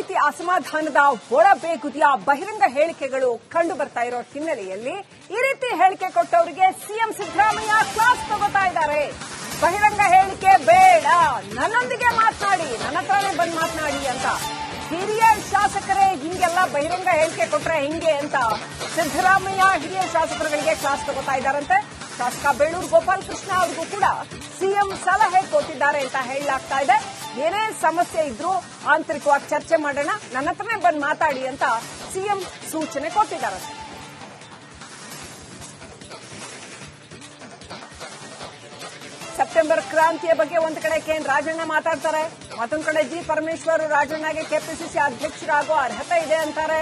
ರೀತಿ ಅಸಮಾಧಾನದ ಒಳಬೇಗುದಿಯ ಬಹಿರಂಗ ಹೇಳಿಕೆಗಳು ಕಂಡು ಬರ್ತಾ ಇರೋ ಹಿನ್ನೆಲೆಯಲ್ಲಿ ಈ ರೀತಿ ಹೇಳಿಕೆ ಕೊಟ್ಟವರಿಗೆ ಸಿಎಂ ಸಿದ್ದರಾಮಯ್ಯ ಕ್ಲಾಸ್ ತಗೋತಾ ಇದ್ದಾರೆ. ಬಹಿರಂಗ ಹೇಳಿಕೆ ಬೇಡ, ನನ್ನೊಂದಿಗೆ ಮಾತನಾಡಿ, ನನ್ನ ಹತ್ರನೇ ಬಂದು ಮಾತನಾಡಿ ಅಂತ. ಹಿರಿಯ ಶಾಸಕರೇ ಹಿಂಗೆಲ್ಲ ಬಹಿರಂಗ ಹೇಳಿಕೆ ಕೊಟ್ರೆ ಹಿಂಗೆ ಅಂತ ಸಿದ್ದರಾಮಯ್ಯ ಹಿರಿಯ ಶಾಸಕರುಗಳಿಗೆ ಕ್ಲಾಸ್ ತಗೋತಾ ಇದ್ದಾರಂತೆ. ಶಾಸಕ ಬೇಳೂರು ಗೋಪಾಲಕೃಷ್ಣ ಅವರಿಗೂ ಕೂಡ ಸಿಎಂ ಸಲಹೆ ಕೊಟ್ಟಿದ್ದಾರೆ ಅಂತ ಹೇಳಲಾಗ್ತಾ ಇದೆ. ಏನೇ ಸಮಸ್ಯೆ ಇದ್ರೂ ಆಂತರಿಕವಾಗಿ ಚರ್ಚೆ ಮಾಡೋಣ, ನನ್ನ ಹತ್ರನೇ ಬಂದು ಮಾತಾಡಿ ಅಂತ ಸಿಎಂ ಸೂಚನೆ ಕೊಟ್ಟಿದ್ದಾರೆ. ಸೆಪ್ಟೆಂಬರ್ ಕ್ರಾಂತಿಯ ಬಗ್ಗೆ ಒಂದು ಕಡೆ ಕೆಎನ್ ರಾಜಣ್ಣ ಮಾತಾಡ್ತಾರೆ, ಮತ್ತೊಂದು ಕಡೆ ಜಿ ಪರಮೇಶ್ವರ್ ರಾಜಣ್ಣಗೆ ಕೆಪಿಸಿಸಿ ಅಧ್ಯಕ್ಷರಾಗೋ ಅರ್ಹತೆ ಇದೆ ಅಂತಾರೆ.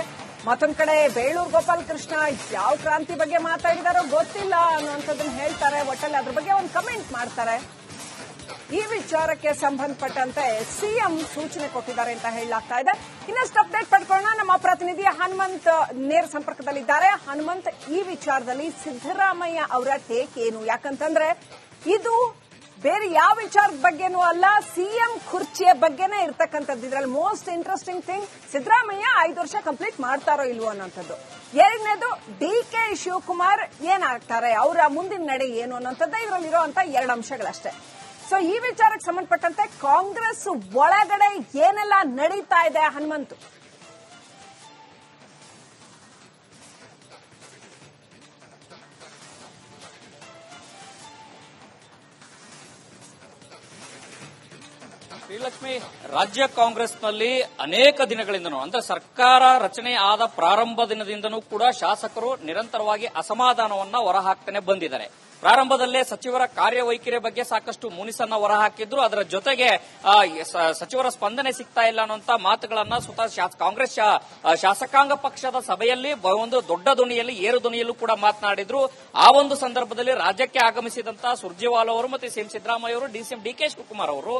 ಮತ್ತೊಂದು ಕಡೆ ಬೇಳೂರು ಗೋಪಾಲಕೃಷ್ಣ ಯಾವ ಕ್ರಾಂತಿ ಬಗ್ಗೆ ಮಾತಾಡಿದಾರೋ ಗೊತ್ತಿಲ್ಲ ಅನ್ನುವಂಥದ್ದನ್ನ ಹೇಳ್ತಾರೆ. ಒಟ್ಟಲ್ಲಿ ಅದ್ರ ಬಗ್ಗೆ ಒಂದು ಕಮೆಂಟ್ ಮಾಡ್ತಾರೆ. ಈ ವಿಚಾರಕ್ಕೆ ಸಂಬಂಧಪಟ್ಟಂತೆ ಸಿಎಂ ಸೂಚನೆ ಕೊಟ್ಟಿದ್ದಾರೆ ಅಂತ ಹೇಳಲಾಗ್ತಾ ಇದೆ. ಇನ್ನಷ್ಟು ಅಪ್ಡೇಟ್ ಪಡ್ಕೊಳ್ಳೋಣ. ನಮ್ಮ ಪ್ರತಿನಿಧಿ ಹನುಮಂತ್ ನೇರ ಸಂಪರ್ಕದಲ್ಲಿದ್ದಾರೆ. ಹನುಮಂತ್, ಈ ವಿಚಾರದಲ್ಲಿ ಸಿದ್ದರಾಮಯ್ಯ ಅವರ ಟೇಕ್ ಏನು? ಯಾಕಂತಂದ್ರೆ ಇದು ಬೇರೆ ಯಾವ ವಿಚಾರದ ಬಗ್ಗೆನೂ ಅಲ್ಲ, ಸಿಎಂ ಕುರ್ಚಿಯ ಬಗ್ಗೆನೇ ಇರ್ತಕ್ಕಂಥದ್ದು. ಇದರಲ್ಲಿ ಮೋಸ್ಟ್ ಇಂಟ್ರೆಸ್ಟಿಂಗ್ ಥಿಂಗ್ ಸಿದ್ದರಾಮಯ್ಯ 5 ವರ್ಷ ಕಂಪ್ಲೀಟ್ ಮಾಡ್ತಾರೋ ಇಲ್ವೋ ಅನ್ನೋಂಥದ್ದು. ಎರಡನೇದು ಡಿ.ಕೆ. ಶಿವಕುಮಾರ್ ಏನಾಗ್ತಾರೆ, ಅವರ ಮುಂದಿನ ನಡೆ ಏನು ಅನ್ನೋಂಥದ್ದು ಇದರಲ್ಲಿರುವಂತ 2 ಅಂಶಗಳಷ್ಟೇ. ಸೊ ಈ ವಿಚಾರಕ್ಕೆ ಸಂಬಂಧಪಟ್ಟಂತೆ ಕಾಂಗ್ರೆಸ್ ಒಳಗಡೆ ಏನೆಲ್ಲ ನಡೀತಾ ಇದೆ ಹನುಮಂತು? ಶ್ರೀಲಕ್ಷ್ಮಿ, ರಾಜ್ಯ ಕಾಂಗ್ರೆಸ್ನಲ್ಲಿ ಅನೇಕ ದಿನಗಳಿಂದನೂ ಅಂದ್ರೆ ಸರ್ಕಾರ ರಚನೆ ಆದ ಪ್ರಾರಂಭ ದಿನದಿಂದನೂ ಕೂಡ ಶಾಸಕರು ನಿರಂತರವಾಗಿ ಅಸಮಾಧಾನವನ್ನ ಹೊರಹಾಕ್ತಾನೆ ಬಂದಿದ್ದಾರೆ. ಪ್ರಾರಂಭದಲ್ಲೇ ಸಚಿವರ ಕಾರ್ಯವೈಖರಿ ಬಗ್ಗೆ ಸಾಕಷ್ಟು ಮುನಿಸನ್ನ ಹೊರಹಾಕಿದ್ರು. ಅದರ ಜೊತೆಗೆ ಸಚಿವರ ಸ್ಪಂದನೆ ಸಿಗ್ತಾ ಇಲ್ಲ ಅನ್ನುವಂತ ಮಾತುಗಳನ್ನ ಸ್ವತಃ ಕಾಂಗ್ರೆಸ್ ಶಾಸಕಾಂಗ ಪಕ್ಷದ ಸಭೆಯಲ್ಲಿ ಒಂದು ದೊಡ್ಡ ಧ್ವನಿಯಲ್ಲಿ ಏರು ಧ್ವನಿಯಲ್ಲೂ ಕೂಡ ಮಾತನಾಡಿದ್ರು. ಆ ಒಂದು ಸಂದರ್ಭದಲ್ಲಿ ರಾಜ್ಯಕ್ಕೆ ಆಗಮಿಸಿದಂತಹ ಸುರ್ಜೇವಾಲಾ ಅವರು ಮತ್ತು ಸಿಎಂ ಸಿದ್ದರಾಮಯ್ಯ ಅವರು, ಸಿಎಂ ಡಿ.ಕೆ. ಶಿವಕುಮಾರ್ ಅವರು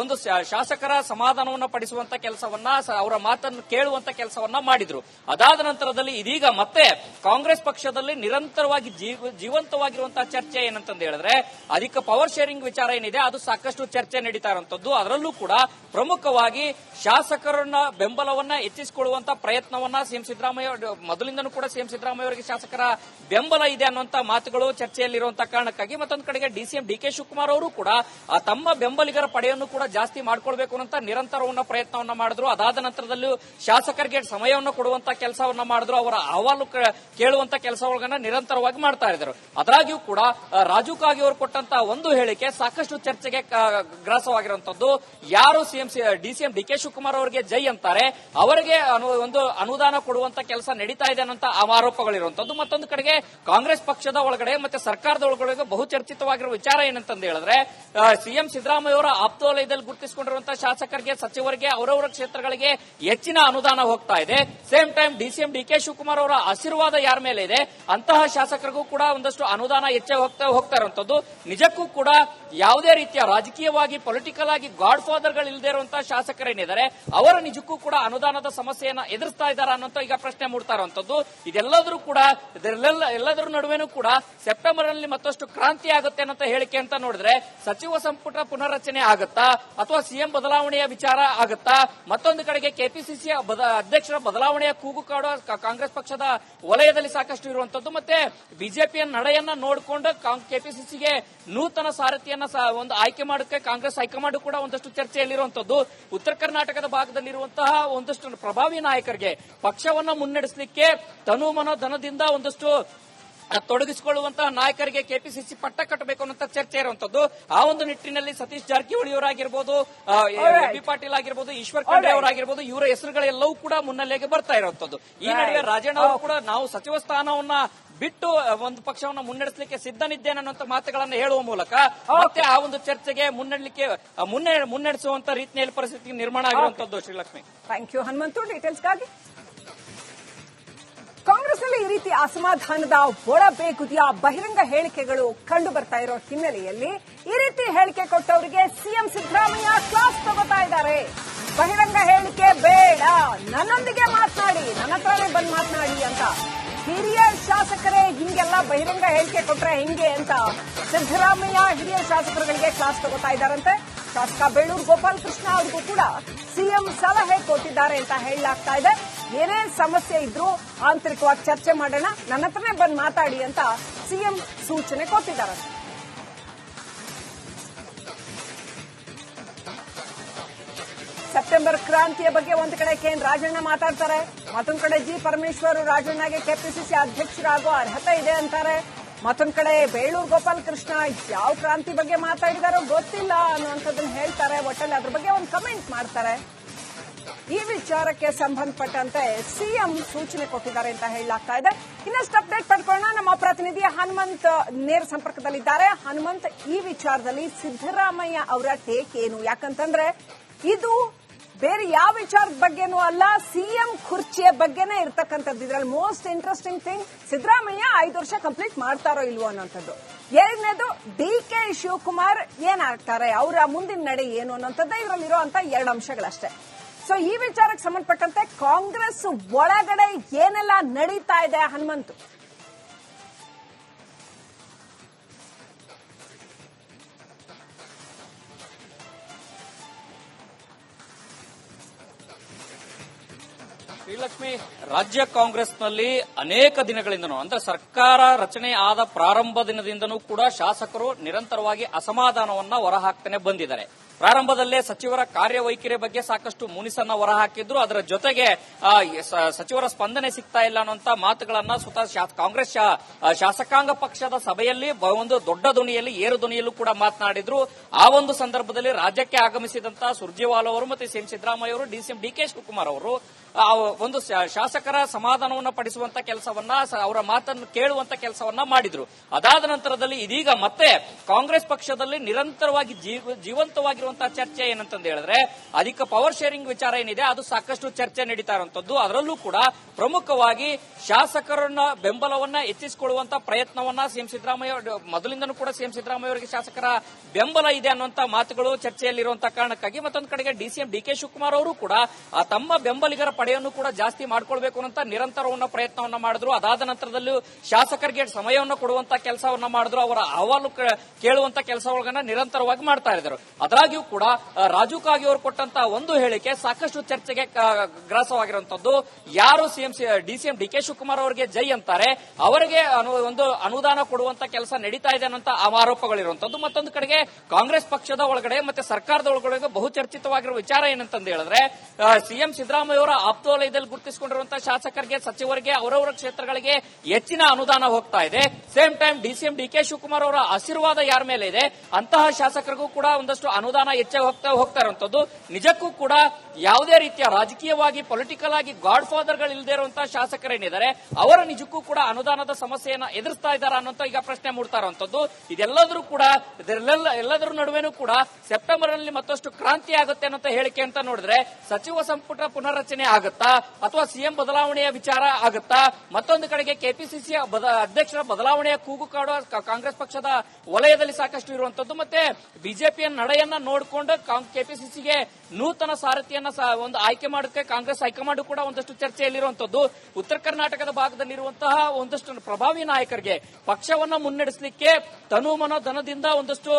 ಒಂದು ಶಾಸಕರ ಸಮಾಧಾನವನ್ನ ಪಡಿಸುವಂತ ಕೆಲಸವನ್ನ, ಅವರ ಮಾತನ್ನು ಕೇಳುವಂತ ಕೆಲಸವನ್ನ ಮಾಡಿದ್ರು. ಅದಾದ ನಂತರದಲ್ಲಿ ಇದೀಗ ಮತ್ತೆ ಕಾಂಗ್ರೆಸ್ ಪಕ್ಷದಲ್ಲಿ ನಿರಂತರವಾಗಿ ಜೀವಂತವಾಗಿರುವಂತಹ ಚರ್ಚೆ ಏನಂತಂದು ಹೇಳಿದ್ರೆ, ಅಧಿಕ ಪವರ್ ಶೇರಿಂಗ್ ವಿಚಾರ ಏನಿದೆ ಅದು ಸಾಕಷ್ಟು ಚರ್ಚೆ ನಡೀತಾ ಇರುವಂತದ್ದು. ಅದರಲ್ಲೂ ಕೂಡ ಪ್ರಮುಖವಾಗಿ ಶಾಸಕರನ್ನ ಬೆಂಬಲವನ್ನ ಹೆಚ್ಚಿಸಿಕೊಳ್ಳುವಂತ ಪ್ರಯತ್ನವನ್ನ ಸಿಎಂ ಸಿದ್ದರಾಮಯ್ಯ ಮೊದಲಿಂದನೂ ಕೂಡ ಸಿಎಂ ಸಿದ್ದರಾಮಯ್ಯ ಅವರಿಗೆ ಶಾಸಕರ ಬೆಂಬಲ ಇದೆ ಅನ್ನುವಂತ ಮಾತುಗಳು ಚರ್ಚೆಯಲ್ಲಿರುವಂತಹ ಕಾರಣಕ್ಕಾಗಿ ಮತ್ತೊಂದು ಕಡೆಗೆ ಸಿಎಂ ಡಿ.ಕೆ. ಶಿವಕುಮಾರ್ ಅವರು ಕೂಡ ತಮ್ಮ ಬೆಂಬಲಿಗರ ಪಡೆಯನ್ನು ಕೂಡ ಜಾಸ್ತಿ ಮಾಡ್ಕೊಳ್ಬೇಕು ಅಂತ ನಿರಂತರವನ್ನ ಪ್ರಯತ್ನವನ್ನ ಮಾಡಿದ್ರು. ಅದಾದ ನಂತರದಲ್ಲೂ ಶಾಸಕರಿಗೆ ಸಮಯವನ್ನು ಕೊಡುವಂತ ಕೆಲಸವನ್ನ ಮಾಡಿದ್ರು. ಅವರ ಅಹವಾಲು ಕೇಳುವಂತ ಕೆಲಸಗಳನ್ನ ನಿರಂತರವಾಗಿ ಮಾಡ್ತಾ ಇದ್ರು. ಅದಾಗ್ಯೂ ಕೂಡ ರಾಜು ಕಾಗೆ ಅವರು ಕೊಟ್ಟಂತಹ ಒಂದು ಹೇಳಿಕೆ ಸಾಕಷ್ಟು ಚರ್ಚೆಗೆ ಗ್ರಾಸವಾಗಿರುವಂತದ್ದು. ಯಾರು ಸಿಎಂ ಡಿ.ಕೆ. ಶಿವಕುಮಾರ್ ಅವರಿಗೆ ಜೈ ಅಂತಾರೆ ಅವರಿಗೆ ಒಂದು ಅನುದಾನ ಕೊಡುವಂತ ಕೆಲಸ ನಡೀತಾ ಇದೆ ಅನ್ನೋಂತ ಆರೋಪಗಳಿರುವಂತದ್ದು. ಮತ್ತೊಂದು ಕಡೆಗೆ ಕಾಂಗ್ರೆಸ್ ಪಕ್ಷದ ಒಳಗಡೆ ಮತ್ತೆ ಸರ್ಕಾರದ ಒಳಗಡೆ ಬಹುಚರ್ಚಿತವಾಗಿರುವ ವಿಚಾರ ಏನಂತಂದು ಹೇಳಿದ್ರೆ, ಸಿಎಂ ಸಿದ್ದರಾಮಯ್ಯ ಅವರ ಆಪ್ತವಲಯದಲ್ಲಿ ಗುರುತಿಸಿಕೊಂಡಿರುವಂತಹ ಶಾಸಕರಿಗೆ, ಸಚಿವರಿಗೆ, ಅವರವರ ಕ್ಷೇತ್ರಗಳಿಗೆ ಹೆಚ್ಚಿನ ಅನುದಾನ ಹೋಗ್ತಾ ಇದೆ. Same time CM DK. Shivakumar ಅವರ ಆಶೀರ್ವಾದ ಯಾರ ಮೇಲೆ ಇದೆ ಅಂತಹ ಶಾಸಕರಿಗೂ ಕೂಡ ಒಂದಷ್ಟು ಅನುದಾನ ಹೆಚ್ಚೆ ಹೋಗ್ತಾ ಇರುವಂತದ್ದು. ನಿಜಕ್ಕೂ ಕೂಡ ಯಾವುದೇ ರೀತಿಯ ರಾಜಕೀಯವಾಗಿ ಪೊಲಿಟಿಕಲ್ ಆಗಿ ಗಾಡ್ ಫಾದರ್ ಗಳು ಇಲ್ಲದೆ ಇರುವಂತಹ ಶಾಸಕರೇನಿದ್ದಾರೆ ಅವರ ನಿಜಕ್ಕೂ ಕೂಡ ಅನುದಾನದ ಸಮಸ್ಯೆಯನ್ನ ಎದುರಿಸ್ತಾ ಇದ್ದಾರಾ ಅನ್ನೋಂತ ಈಗ ಪ್ರಶ್ನೆ ಮೂಡ್ತಾ ಇರುವಂತದ್ದು. ಎಲ್ಲದರ ನಡುವೆನೂ ಕೂಡ ಸೆಪ್ಟೆಂಬರ್ ನಲ್ಲಿ ಮತ್ತಷ್ಟು ಕ್ರಾಂತಿ ಆಗುತ್ತೆ ಅನ್ನೋ ಹೇಳಿಕೆ ಅಂತ ನೋಡಿದ್ರೆ, ಸಚಿವ ಸಂಪುಟ ಪುನರ್ರಚನೆ ಆಗುತ್ತಾ ಅಥವಾ ಸಿಎಂ ಬದಲಾವಣೆಯ ವಿಚಾರ ಆಗುತ್ತಾ? ಮತ್ತೊಂದು ಕಡೆಗೆ ಕೆಪಿಸಿಸಿ ಅಧ್ಯಕ್ಷರ ಬದಲಾವಣೆಯ ಕೂಗು ಕಾಡುವ ಕಾಂಗ್ರೆಸ್ ಪಕ್ಷದ ವಲಯದಲ್ಲಿ ಸಾಕಷ್ಟು ಇರುವಂತದ್ದು. ಮತ್ತೆ ಬಿಜೆಪಿಯ ನಡೆಯನ್ನ ನೋಡಿಕೊಂಡು ಕೆಪಿಸಿಸಿಗೆ ನೂತನ ಸಾರಥಿಯನ್ನ ಒಂದು ಆಯ್ಕೆ ಮಾಡೋಕೆ ಕಾಂಗ್ರೆಸ್ ಹೈಕಮಾಂಡ್ ಕೂಡ ಒಂದಷ್ಟು ಚರ್ಚೆಯಲ್ಲಿರುವಂತದ್ದು. ಉತ್ತರ ಕರ್ನಾಟಕದ ಭಾಗದಲ್ಲಿರುವಂತಹ ಒಂದಷ್ಟು ಪ್ರಭಾವಿ ನಾಯಕರಿಗೆ ಪಕ್ಷವನ್ನ ಮುನ್ನಡೆಸಲಿಕ್ಕೆ ತನುಮನ ಧನದಿಂದ ಒಂದಷ್ಟು ತೊಡಗಿಸಿಕೊಳ್ಳುವಂತಹ ನಾಯಕರಿಗೆ ಕೆಪಿಸಿಸಿ ಪಟ್ಟ ಕಟ್ಟಬೇಕು ಅನ್ನೋ ಚರ್ಚೆ ಇರುವಂತದ್ದು. ಆ ಒಂದು ನಿಟ್ಟಿನಲ್ಲಿ ಸತೀಶ್ ಜಾರಕಿಹೊಳಿ ಅವರಾಗಿರ್ಬೋದು, ಬಿ ಪಾಟೀಲ್ ಆಗಿರ್ಬೋದು, ಈಶ್ವರ್ ಖಂಡ್ರೆ ಅವರಾಗಿರ್ಬೋದು, ಇವರ ಹೆಸರುಗಳೆಲ್ಲವೂ ಕೂಡ ಮುನ್ನೆಲೆಗೆ ಬರ್ತಾ ಇರುವಂತದ್ದು. ಈ ನಡುವೆ ರಾಜಣ್ಣ ಅವರು ಕೂಡ ನಾವು ಸಚಿವ ಸ್ಥಾನವನ್ನ ಬಿಟ್ಟು ಒಂದು ಪಕ್ಷವನ್ನು ಮುನ್ನಡೆಸಲಿಕ್ಕೆ ಸಿದ್ಧನಿದ್ದೇನೆ ಅನ್ನುವಂತ ಮಾತುಗಳನ್ನು ಹೇಳುವ ಮೂಲಕ ಮತ್ತೆ ಆ ಒಂದು ಚರ್ಚೆಗೆ ಮುನ್ನಡೆಸುವಂತ ರೀತಿಯಲ್ಲಿ ಪರಿಸ್ಥಿತಿ ನಿರ್ಮಾಣ ಆಗಿರುವಂತದ್ದು. ಶ್ರೀಲಕ್ಷ್ಮಿ, ಥ್ಯಾಂಕ್ ಯು ಹನುಮಂತು ಡೀಟೇಲ್ಸ್ಗಾಗಿ. ಕಾಂಗ್ರೆಸ್ನಲ್ಲಿ ಈ ರೀತಿ ಅಸಮಾಧಾನದ ಒಳಬೇಗುದಿಯ ಬಹಿರಂಗ ಹೇಳಿಕೆಗಳು ಕಂಡು ಬರ್ತಾ ಇರೋ ಹಿನ್ನೆಲೆಯಲ್ಲಿ ಈ ರೀತಿ ಹೇಳಿಕೆ ಕೊಟ್ಟವರಿಗೆ ಸಿಎಂ ಸಿದ್ದರಾಮಯ್ಯ ಕ್ಲಾಸ್ ತಗೋತಾ ಇದ್ದಾರೆ. ಬಹಿರಂಗ ಹೇಳಿಕೆ ಬೇಡ, ನನ್ನೊಂದಿಗೆ ಮಾತನಾಡಿ, ನನ್ನ ಹತ್ರನೇ ಬಂದು ಮಾತನಾಡಿ ಅಂತ. ಹಿರಿಯ ಶಾಸಕರೇ ಹಿಂಗೆಲ್ಲ ಬಹಿರಂಗ ಹೇಳಿಕೆ ಕೊಟ್ರೆ ಹಿಂಗೆ ಅಂತ ಸಿದ್ದರಾಮಯ್ಯ ಹಿರಿಯ ಶಾಸಕರುಗಳಿಗೆ ಕ್ಲಾಸ್ ತಗೋತಾ ಇದ್ದಾರಂತೆ. ಶಾಸಕ ಬೇಳೂರು ಗೋಪಾಲ್ ಕೃಷ್ಣ ಅವ್ರಿಗೂ ಕೂಡ ಸಿಎಂ ಸಲಹೆ ಕೊಟ್ಟಿದ್ದಾರೆ ಅಂತ ಹೇಳಲಾಗ್ತಾ ಇದೆ. ಏನೇ ಸಮಸ್ಯೆ ಇದ್ರೂ ಆಂತರಿಕವಾಗಿ ಚರ್ಚೆ ಮಾಡೋಣ, ನನ್ನ ಹತ್ರನೇ ಬಂದು ಮಾತಾಡಿ ಅಂತ ಸಿಎಂ ಸೂಚನೆ ಕೊಟ್ಟಿದ್ದಾರೆ. ಸೆಪ್ಟೆಂಬರ್ ಕ್ರಾಂತಿಯ ಬಗ್ಗೆ ಒಂದು ಕಡೆ ಕೆಎನ್ ರಾಜಣ್ಣ ಮಾತಾಡ್ತಾರೆ, ಮತ್ತೊಂದು ಕಡೆ ಜಿ ಪರಮೇಶ್ವರ್ ರಾಜಣ್ಣಗೆ ಕೆಪಿಸಿಸಿ ಅಧ್ಯಕ್ಷರಾಗೋ ಅರ್ಹತೆ ಇದೆ ಅಂತಾರೆ. ಮತ್ತೊಂದು ಕಡೆ ಬೇಳೂರು ಗೋಪಾಲ್ ಕೃಷ್ಣ ಯಾವ ಕ್ರಾಂತಿ ಬಗ್ಗೆ ಮಾತಾಡಿದಾರೋ ಗೊತ್ತಿಲ್ಲ ಅನ್ನುವಂಥದ್ದನ್ನ ಹೇಳ್ತಾರೆ. ಒಟ್ಟಲ್ಲಿ ಅದ್ರ ಬಗ್ಗೆ ಒಂದು ಕಮೆಂಟ್ ಮಾಡ್ತಾರೆ. ಈ ವಿಚಾರಕ್ಕೆ ಸಂಬಂಧಪಟ್ಟಂತೆ ಸಿಎಂ ಸೂಚನೆ ಕೊಟ್ಟಿದ್ದಾರೆ ಅಂತ ಹೇಳಲಾಗ್ತಾ ಇದೆ. ಇನ್ನಷ್ಟು ಅಪ್ಡೇಟ್ ಪಡ್ಕೊಳ್ಳೋಣ. ನಮ್ಮ ಪ್ರತಿನಿಧಿ ಹನುಮಂತ್ ನೇರ ಸಂಪರ್ಕದಲ್ಲಿದ್ದಾರೆ. ಹನುಮಂತ್, ಈ ವಿಚಾರದಲ್ಲಿ ಸಿದ್ದರಾಮಯ್ಯ ಅವರ ಟೇಕ್ ಏನು? ಯಾಕಂತಂದ್ರೆ ಇದು ಬೇರೆ ಯಾವ ವಿಚಾರದ ಬಗ್ಗೆನೂ ಅಲ್ಲ, ಸಿಎಂ ಕುರ್ಚಿಯ ಬಗ್ಗೆನೇ ಇರ್ತಕ್ಕಂಥದ್ದು. ಇದರಲ್ಲಿ ಮೋಸ್ಟ್ ಇಂಟ್ರೆಸ್ಟಿಂಗ್ ಥಿಂಗ್ ಸಿದ್ದರಾಮಯ್ಯ 5 ವರ್ಷ ಕಂಪ್ಲೀಟ್ ಮಾಡ್ತಾರೋ ಇಲ್ವೋ ಅನ್ನೋಂಥದ್ದು. ಎರಡನೇದು ಡಿಕೆ ಶಿವಕುಮಾರ್ ಏನಾಗ್ತಾರೆ, ಅವರ ಮುಂದಿನ ನಡೆ ಏನು ಅನ್ನೋಂಥದ್ದು ಇದರಲ್ಲಿರುವಂತ 2 ಅಂಶಗಳಷ್ಟೇ. ಸೊ ಈ ವಿಚಾರಕ್ಕೆ ಸಂಬಂಧಪಟ್ಟಂತೆ ಕಾಂಗ್ರೆಸ್ ಒಳಗಡೆ ಏನೆಲ್ಲ ನಡೀತಾ ಇದೆ ಹನುಮಂತ್? ಶ್ರೀಲಕ್ಷ್ಮಿ, ರಾಜ್ಯ ಕಾಂಗ್ರೆಸ್ನಲ್ಲಿ ಅನೇಕ ದಿನಗಳಿಂದನೂ ಅಂದ್ರೆ ಸರ್ಕಾರ ರಚನೆ ಆದ ಪ್ರಾರಂಭ ದಿನದಿಂದನೂ ಕೂಡ ಶಾಸಕರು ನಿರಂತರವಾಗಿ ಅಸಮಾಧಾನವನ್ನ ಹೊರಹಾಕ್ತಾನೆ ಬಂದಿದ್ದಾರೆ. ಪ್ರಾರಂಭದಲ್ಲೇ ಸಚಿವರ ಕಾರ್ಯವೈಖರಿ ಬಗ್ಗೆ ಸಾಕಷ್ಟು ಮುನಿಸನ್ನ ಹೊರಹಾಕಿದ್ರು. ಅದರ ಜೊತೆಗೆ ಸಚಿವರ ಸ್ಪಂದನೆ ಸಿಗ್ತಾ ಇಲ್ಲ ಅನ್ನುವಂತ ಮಾತುಗಳನ್ನ ಸ್ವತಃ ಕಾಂಗ್ರೆಸ್ ಶಾಸಕಾಂಗ ಪಕ್ಷದ ಸಭೆಯಲ್ಲಿ ಒಂದು ದೊಡ್ಡ ಧ್ವನಿಯಲ್ಲಿ ಏರು ಧ್ವನಿಯಲ್ಲೂ ಕೂಡ ಮಾತನಾಡಿದ್ರು. ಆ ಒಂದು ಸಂದರ್ಭದಲ್ಲಿ ರಾಜ್ಯಕ್ಕೆ ಆಗಮಿಸಿದಂತಹ ಸುರ್ಜೇವಾಲಾ ಅವರು ಮತ್ತು ಸಿಎಂ ಸಿದ್ದರಾಮಯ್ಯ ಅವರು, ಡಿಸಿಎಂ ಡಿಕೆ ಶಿವಕುಮಾರ್ ಅವರು ಒಂದು ಶಾಸಕರ ಸಮಾಧಾನವನ್ನ ಪಡಿಸುವಂತ ಕೆಲಸವನ್ನ, ಅವರ ಮಾತನ್ನು ಕೇಳುವಂತ ಕೆಲಸವನ್ನ ಮಾಡಿದ್ರು. ಅದಾದ ನಂತರದಲ್ಲಿ ಇದೀಗ ಮತ್ತೆ ಕಾಂಗ್ರೆಸ್ ಪಕ್ಷದಲ್ಲಿ ನಿರಂತರವಾಗಿ ಜೀವಂತವಾಗಿರುವಂತಹ ಚರ್ಚೆ ಏನಂತ ಹೇಳಿದ್ರೆ ಅಧಿಕ ಪವರ್ ಶೇರಿಂಗ್ ವಿಚಾರ ಏನಿದೆ ಅದು ಸಾಕಷ್ಟು ಚರ್ಚೆ ನಡೀತಾ ಇರುವಂತದ್ದು. ಅದರಲ್ಲೂ ಕೂಡ ಪ್ರಮುಖವಾಗಿ ಶಾಸಕರನ್ನ ಬೆಂಬಲವನ್ನ ಹೆಚ್ಚಿಸಿಕೊಳ್ಳುವಂತ ಪ್ರಯತ್ನವನ್ನ ಸಿಎಂ ಸಿದ್ದರಾಮಯ್ಯ ಮೊದಲಿಂದನೂ ಕೂಡ ಸಿಎಂ ಸಿದ್ದರಾಮಯ್ಯ ಅವರಿಗೆ ಶಾಸಕರ ಬೆಂಬಲ ಇದೆ ಅನ್ನುವಂತ ಮಾತುಗಳು ಚರ್ಚೆಯಲ್ಲಿರುವಂತಹ ಕಾರಣಕ್ಕಾಗಿ ಮತ್ತೊಂದು ಕಡೆಗೆ ಡಿಸಿಎಂ ಡಿಕೆ ಶಿವಕುಮಾರ್ ಅವರು ಕೂಡ ತಮ್ಮ ಬೆಂಬಲಿಗರ ಪಡೆಯನ್ನು ಕೂಡ ಜಾಸ್ತಿ ಮಾಡ್ಕೊಳ್ಬೇಕು ಅಂತ ನಿರಂತರವನ್ನ ಪ್ರಯತ್ನವನ್ನ ಮಾಡಿದ್ರು. ಅದಾದ ನಂತರದಲ್ಲೂ ಶಾಸಕರಿಗೆ ಸಮಯವನ್ನು ಕೊಡುವಂತ ಕೆಲಸವನ್ನ ಮಾಡಿದ್ರು. ಅವರ ಅಹವಾಲು ಕೇಳುವಂತ ಕೆಲಸಗಳನ್ನ ನಿರಂತರವಾಗಿ ಮಾಡ್ತಾ ಇದ್ರು. ಅದಾಗಿಯೂ ಕೂಡ ರಾಜು ಕಾಗೆ ಅವರು ಕೊಟ್ಟಂತಹ ಒಂದು ಹೇಳಿಕೆ ಸಾಕಷ್ಟು ಚರ್ಚೆಗೆ ಗ್ರಾಸವಾಗಿರುವಂತದ್ದು. ಯಾರು ಡಿಸಿಎಂ ಡಿಕೆ ಶಿವಕುಮಾರ್ ಅವರಿಗೆ ಜೈ ಅಂತಾರೆ ಅವರಿಗೆ ಒಂದು ಅನುದಾನ ಕೊಡುವಂತ ಕೆಲಸ ನಡೀತಾ ಇದೆ ಅನ್ನುವಂತ ಆರೋಪಗಳಿರುವಂತದ್ದು. ಮತ್ತೊಂದು ಕಡೆಗೆ ಕಾಂಗ್ರೆಸ್ ಪಕ್ಷದ ಒಳಗಡೆ ಮತ್ತೆ ಸರ್ಕಾರದ ಒಳಗಡೆ ಬಹುಚರ್ಚಿತವಾಗಿರುವ ವಿಚಾರ ಏನಂತಂದು ಹೇಳಿದ್ರೆ ಸಿಎಂ ಸಿದ್ದರಾಮಯ್ಯ ಅವರ ಆಪ್ತವಲಯದಲ್ಲಿ ಗುರುತಿಸಿಕೊಂಡಿರುವಂತಹ ಶಾಸಕರಿಗೆ, ಸಚಿವರಿಗೆ, ಅವರವರ ಕ್ಷೇತ್ರಗಳಿಗೆ ಹೆಚ್ಚಿನ ಅನುದಾನ ಹೋಗ್ತಾ ಇದೆ. Same time DCM DK Shivakumar ಅವರ ಆಶೀರ್ವಾದ ಯಾರ ಮೇಲೆ ಇದೆ ಅಂತಹ ಶಾಸಕರಿಗೂ ಕೂಡ ಒಂದಷ್ಟು ಅನುದಾನ ಹೆಚ್ಚಾಗಿ ಹೋಗ್ತಾ ಇರುವಂತದ್ದು. ನಿಜಕ್ಕೂ ಕೂಡ ಯಾವುದೇ ರೀತಿಯ ರಾಜಕೀಯವಾಗಿ ಪೊಲಿಟಿಕಲ್ ಆಗಿ ಗಾಡ್ ಫಾದರ್ ಗಳು ಇಲ್ಲದೆ ಇರುವಂತಹ ಶಾಸಕರೇನಿದ್ದಾರೆ ಅವರ ನಿಜಕ್ಕೂ ಕೂಡ ಅನುದಾನದ ಸಮಸ್ಯೆಯನ್ನ ಎದುರಿಸ್ತಾ ಇದ್ದಾರೆ ಅನ್ನೋಂತ ಈಗ ಪ್ರಶ್ನೆ ಮೂಡ್ತಾ ಇರುವಂತದ್ದು. ಇದೆಲ್ಲದರೂ ಕೂಡ ಎಲ್ಲದರ ನಡುವೆನೂ ಕೂಡ ಸೆಪ್ಟೆಂಬರ್ ನಲ್ಲಿ ಮತ್ತಷ್ಟು ಕ್ರಾಂತಿ ಆಗುತ್ತೆ ಅನ್ನೋ ಹೇಳಿಕೆ ಅಂತ ನೋಡಿದ್ರೆ ಸಚಿವ ಸಂಪುಟ ಪುನರ್ರಚನೆ ಆಗುತ್ತಾ ಅಥವಾ ಸಿಎಂ ಬದಲಾವಣೆಯ ವಿಚಾರ ಆಗುತ್ತಾ, ಮತ್ತೊಂದು ಕಡೆಗೆ ಕೆಪಿಸಿಸಿ ಅಧ್ಯಕ್ಷರ ಬದಲಾವಣೆಯ ಕೂಗು ಕಾಡುವ ಕಾಂಗ್ರೆಸ್ ಪಕ್ಷದ ವಲಯದಲ್ಲಿ ಸಾಕಷ್ಟು ಇರುವಂತದ್ದು. ಮತ್ತೆ ಬಿಜೆಪಿಯ ನಡೆಯನ್ನ ನೋಡಿಕೊಂಡು ಕೆಪಿಸಿಸಿಗೆ ನೂತನ ಸಾರಥಿಯನ್ನ ಒಂದು ಆಯ್ಕೆ ಮಾಡೋಕೆ ಕಾಂಗ್ರೆಸ್ ಹೈಕಮಾಂಡ್ ಕೂಡ ಒಂದಷ್ಟು ಚರ್ಚೆಯಲ್ಲಿರುವಂತದ್ದು. ಉತ್ತರ ಕರ್ನಾಟಕದ ಭಾಗದಲ್ಲಿರುವಂತಹ ಒಂದಷ್ಟು ಪ್ರಭಾವಿ ನಾಯಕರಿಗೆ ಪಕ್ಷವನ್ನ ಮುನ್ನಡೆಸಲಿಕ್ಕೆ ತನು ಮನೋ ಧನದಿಂದ ಒಂದಷ್ಟು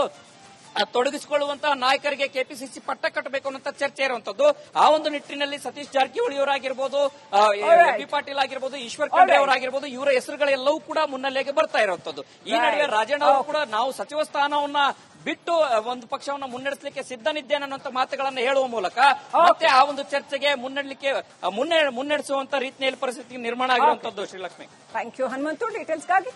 ತೊಡಗಿಸಿಕೊಳ್ಳುವಂತಹ ನಾಯಕರಿಗೆ ಕೆಪಿಸಿಸಿ ಪಟ್ಟ ಕಟ್ಟಬೇಕು ಅನ್ನೋ ಚರ್ಚೆ ಇರುವಂತದ್ದು. ಆ ಒಂದು ನಿಟ್ಟಿನಲ್ಲಿ ಸತೀಶ್ ಜಾರಕಿಹೊಳಿ ಅವರಾಗಿರ್ಬೋದು, ಬಿ ಪಾಟೀಲ್ ಆಗಿರ್ಬೋದು, ಈಶ್ವರ್ ಖಂಡ್ರೆ ಅವರಾಗಿರ್ಬೋದು, ಇವರ ಹೆಸರುಗಳೆಲ್ಲವೂ ಕೂಡ ಮುನ್ನೆಲೆಗೆ ಬರ್ತಾ ಇರುವಂತದ್ದು. ಈ ನಡುವೆ ರಾಜಣ್ಣ ಅವರು ಕೂಡ ನಾವು ಸಚಿವ ಸ್ಥಾನವನ್ನ ಬಿಟ್ಟು ಒಂದು ಪಕ್ಷವನ್ನು ಮುನ್ನಡೆಸಲಿಕ್ಕೆ ಸಿದ್ಧನಿದ್ದೇನೆ ಅನ್ನುವಂತ ಮಾತುಗಳನ್ನು ಹೇಳುವ ಮೂಲಕ ಮತ್ತೆ ಆ ಒಂದು ಚರ್ಚೆಗೆ ಮುನ್ನಡೆಸುವಂತ ರೀತಿಯಲ್ಲಿ ಪರಿಸ್ಥಿತಿ ನಿರ್ಮಾಣ ಆಗಿರುವಂತದ್ದು. Shrilakshmi, thank you Hanumanthu ಡೀಟೇಲ್ಸ್ಗಾಗಿ.